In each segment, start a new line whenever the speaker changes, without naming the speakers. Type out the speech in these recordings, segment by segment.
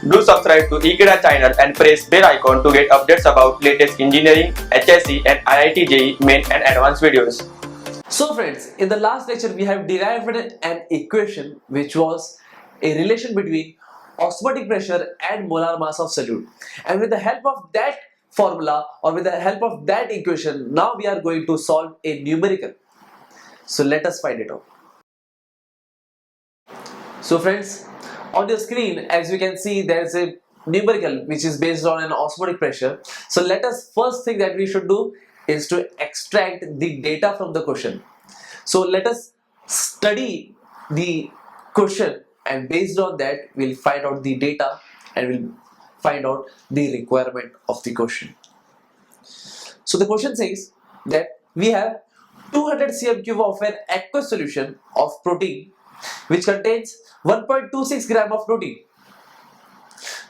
Do subscribe to Ekeeda channel and press bell icon to get updates about latest engineering, HSC and IIT JEE main and advanced videos.
So friends, in the last lecture we have derived an equation which was a relation between osmotic pressure and molar mass of solute, and with the help of that formula or with the help of that equation, now we are going to solve a numerical. So let us find it out. So friends, on your screen as you can see there is a numerical which is based on an osmotic pressure. So let us first thing that we should do is to extract the data from the question. So let us study the question and based on that we'll find out the data and we'll find out the requirement of the question. So the question says that we have 200 cm cube of an aqueous solution of protein which contains 1.26 gram of protein.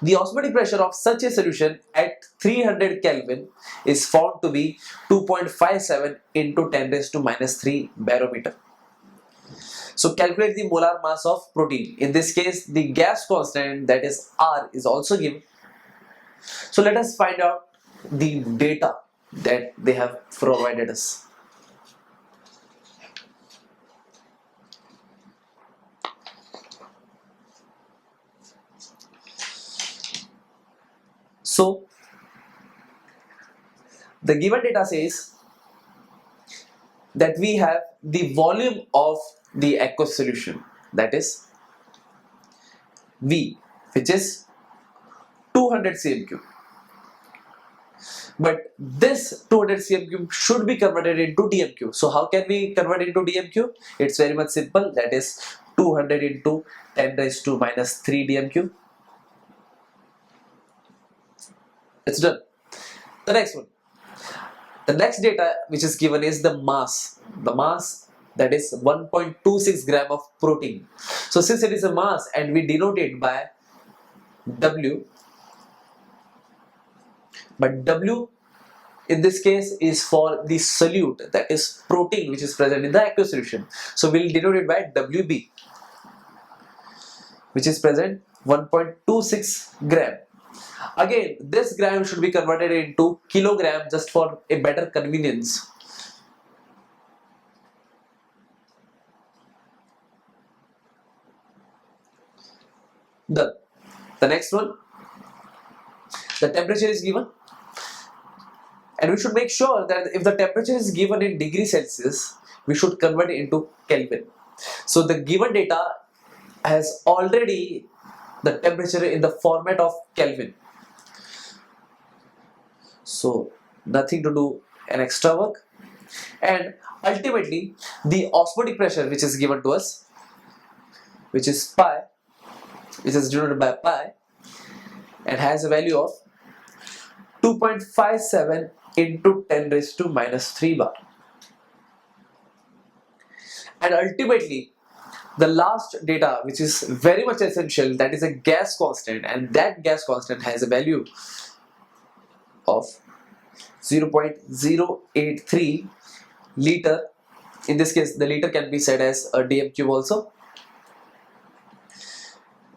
The osmotic pressure of such a solution at 300 Kelvin is found to be 2.57 into 10 raised to minus 3 barometer. So calculate the molar mass of protein. In this case, the gas constant, that is R, is also given. So let us find out the data that they have provided us. So the given data says that we have the volume of the aqueous solution, that is V, which is 200 cm cube. But this 200 cm cube should be converted into dm cube. So how can we convert into dm cube? It's very much simple, that is 200 into 10 raised to minus 3 dm cube. It's done. The next one. The next data which is given is the mass. The mass, that is 1.26 gram of protein. So since it is a mass and we denote it by W, but W in this case is for the solute, that is protein which is present in the aqueous solution. So we'll denote it by WB, which is present 1.26 gram. Again, this gram should be converted into kilogram just for a better convenience. Done. The next one, the temperature is given, and we should make sure that if the temperature is given in degrees Celsius, we should convert it into Kelvin. So the given data has already the temperature in the format of Kelvin. So nothing to do an extra work, and ultimately the osmotic pressure which is given to us, which is pi, which is denoted by pi and has a value of 2.57 into 10 raised to minus 3 bar. And ultimately the last data which is very much essential, that is a gas constant, and that gas constant has a value of 0.083 liter. In this case the liter can be said as a dm cube also,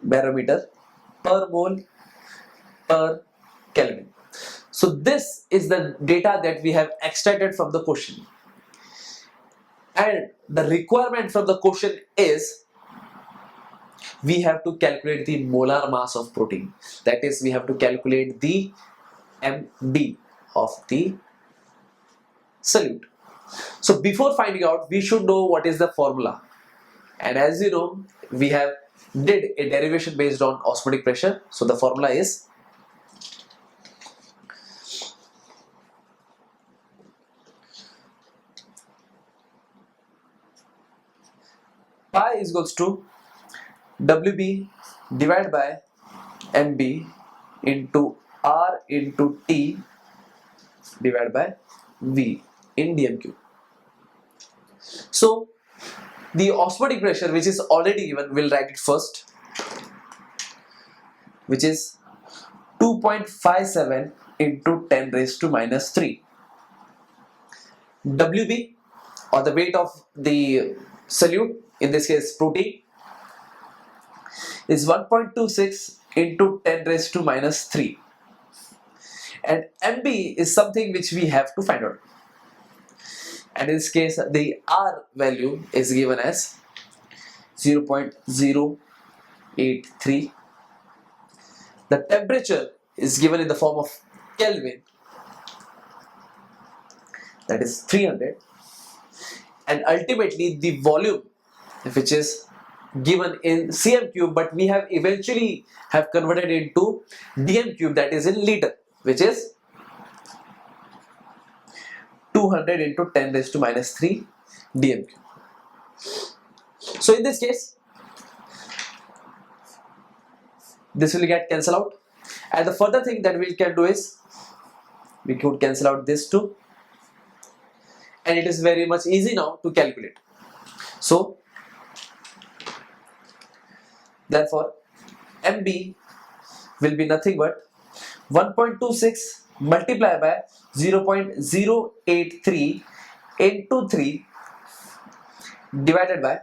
barometer per mole per Kelvin. So this is the data that we have extracted from the question, and the requirement from the question is we have to calculate the molar mass of protein, that is we have to calculate the MB of the solute. So before finding out, we should know what is the formula, and as you know we have did a derivation based on osmotic pressure. So the formula is pi is equals to WB divided by MB into R into T divided by V in dm cube. So the osmotic pressure which is already given, we'll write it first, which is 2.57 into 10 raised to minus 3. WB, or the weight of the solute, in this case protein, is 1.26 into 10 raised to minus 3. And MB is something which we have to find out. And in this case, the R value is given as 0.083. The temperature is given in the form of Kelvin, that is 300, and ultimately the volume, which is given in cm cube, but we have eventually have converted into dm cube, that is in liter, which is 200 into 10 raised to minus 3 dm cube. So in this case, this will get cancelled out, and the further thing that we can do is we could cancel out this too, and it is very much easy now to calculate. So therefore MB will be nothing but 1.26 multiplied by 0.083 into 3 divided by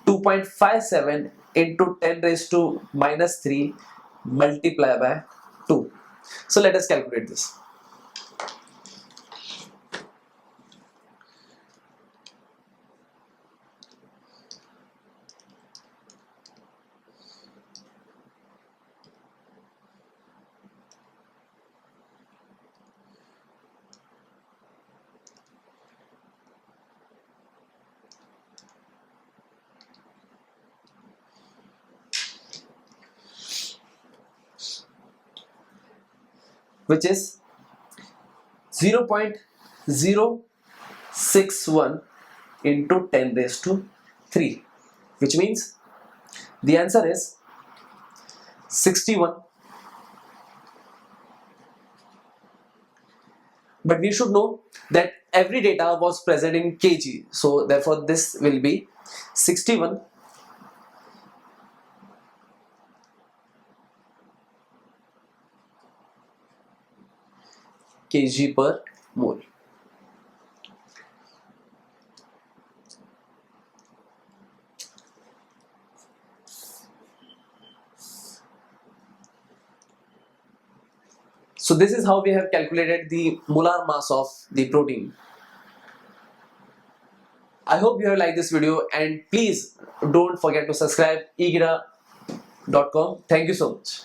2.57 into 10 raised to minus 3 multiplied by 2. So let us calculate this. Which is 0.061 into 10 raised to 3, which means the answer is 61. But we should know that every data was present in kg, so therefore this will be 61 kg per mole. So this is how we have calculated the molar mass of the protein. I hope you have liked this video, and please don't forget to subscribe ekeeda.com. Thank you so much.